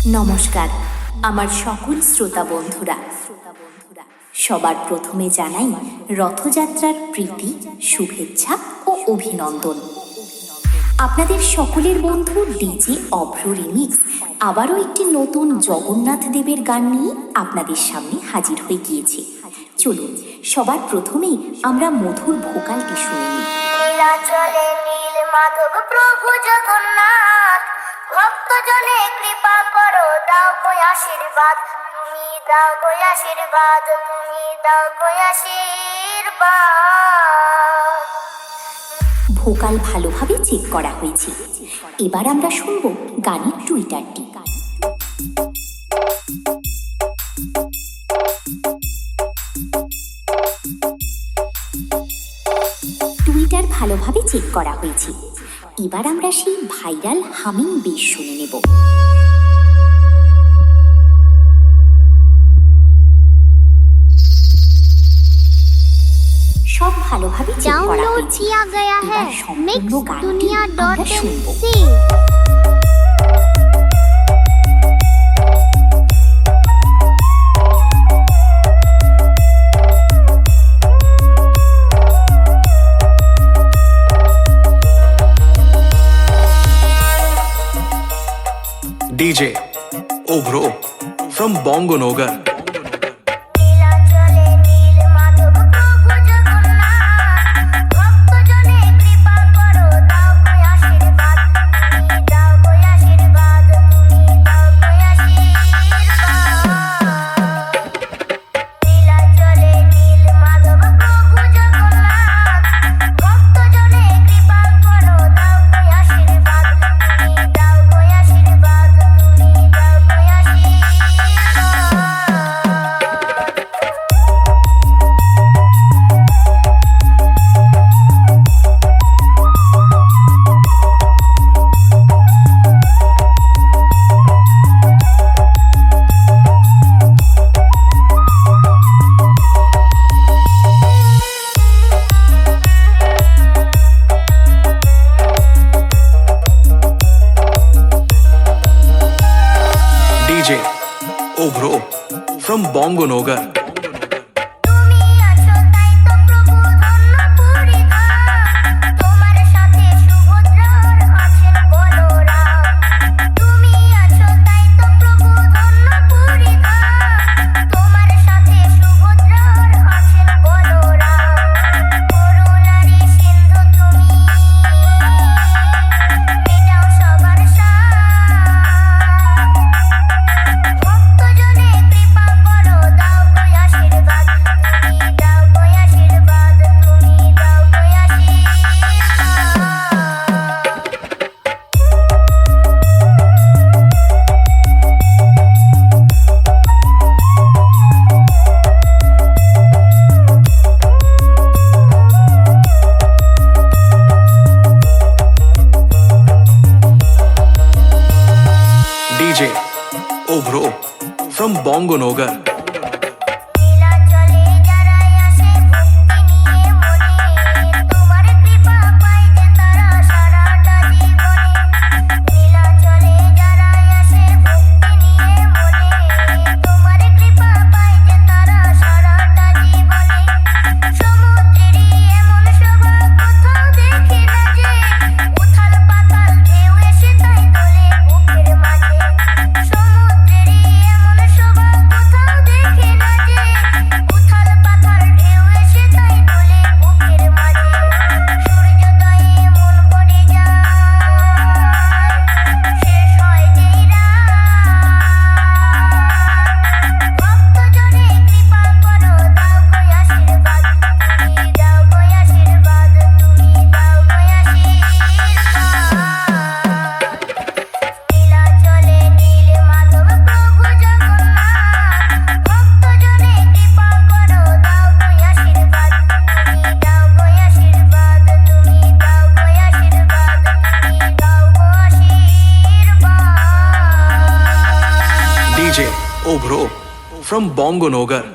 নমস্কার আমার সকল শ্রোতা বন্ধুরা, সবার প্রথমে জানাই রথযাত্রার প্রীতি, শুভেচ্ছা ও অভিনন্দন। আপনাদের সকলের বন্ধু ডিজে অভ্র রিমিক্স আবারও একটি নতুন জগন্নাথ দেবের গান নিয়ে আপনাদের সামনে হাজির হয়ে গিয়েছে। চলুন সবার প্রথমেই আমরা মধুর ভোকালটি শুনে নিই। নীলাচলে নীল মাধব প্রভু জগন্নাথ, ভক্তজনে কৃপা করো, দাও গো আশীর্বাদ, তুমি দাও গো আশীর্বাদ, তুমি দাও গো আশীর্বাদ। ভোকাল ভালোভাবে চেক করা হয়েছে। এবার আমরা শুনব গানের টুইটারটি। টুইটার ভালোভাবে চেক করা হয়েছে। এবার আমরা সেই ভাইরাল হামিং বেশ শুনে নেব। সব ভালোভাবে চেক করা হয়েছে। এবার সম্পূর্ণ গানটি আমরা শুনব। DJ Obro from Bongo Nogar. নীলাচলে নীল মাধব প্রভু জগন্নাথ, ভক্তজনে কৃপা করো, দাও গো আশীর্বাদ, তুমি দাও গো আশীর্বাদ, তুমি দাও গো আশীর্বাদ। নীলাচলে নীল মাধব প্রভু জগন্নাথ, ভক্তজনে কৃপা করো, দাও গো আশীর্বাদ, তুমি দাও গো আশীর্বাদ, তুমি দাও গো DJ Obro from Bongo Nogar. তুমি আছো তাই তো প্রভু ধন্য পুরী ধাম, তোমার সাথে সুভদ্রার আছেন বলরাম। তুমি আছো তাই তো প্রভু ধন্য পুরী ধাম, তোমার সাথে সুভদ্রার আছেন বলরাম। করুণারি সিন্ধু তুমি, মেটাও সবার সাধ, ভক্তজনে কৃপা করো, দাও গো আশীর্বাদ, তুমি দাও গো আশীর্বাদ, তুমি দাও গো DJ Obro from Bongo Nogar. নীলাচলে যারাই আসে ভক্তি নিয়ে মনে, তোমার কৃপা পায় যে তারা সারাটা জীবনে। নীলাচলে যারাই আসে ভক্তি নিয়ে মনে, তোমার কৃপা পায় যে তারা সারাটা জীবনে। সমুদ্রেরই এমন শোভা কোথাও দেখি না যে, উথাল পাতাল ঢেউ এসে তাই তোলে বুকের মাঝে। সমুদ্রেরই এমন শোভা কোথাও দেখি না যে, উথাল পাতাল ঢেউ এসে তাই তোলে বুকের মাঝে। সূর্যোদয়ে মন ভরে যায়, শেষ হয় যেই রাত, ভক্তজনে কৃপা করো, দাও গো আশীর্বাদ, তুমি দাও গো আশীর্বাদ, তুমি দাও গো আশীর্বাদ। নীলাচলে নীল মাধব প্রভু জগন্নাথ, ভক্তজনে কৃপা করো, দাও গো আশীর্বাদ, তুমি দাও গো আশীর্বাদ, তুমি দাও গো আশীর্বাদ, তুমি দাও গো আশীর্বাদ। DJ Obro from Bongo Nogar.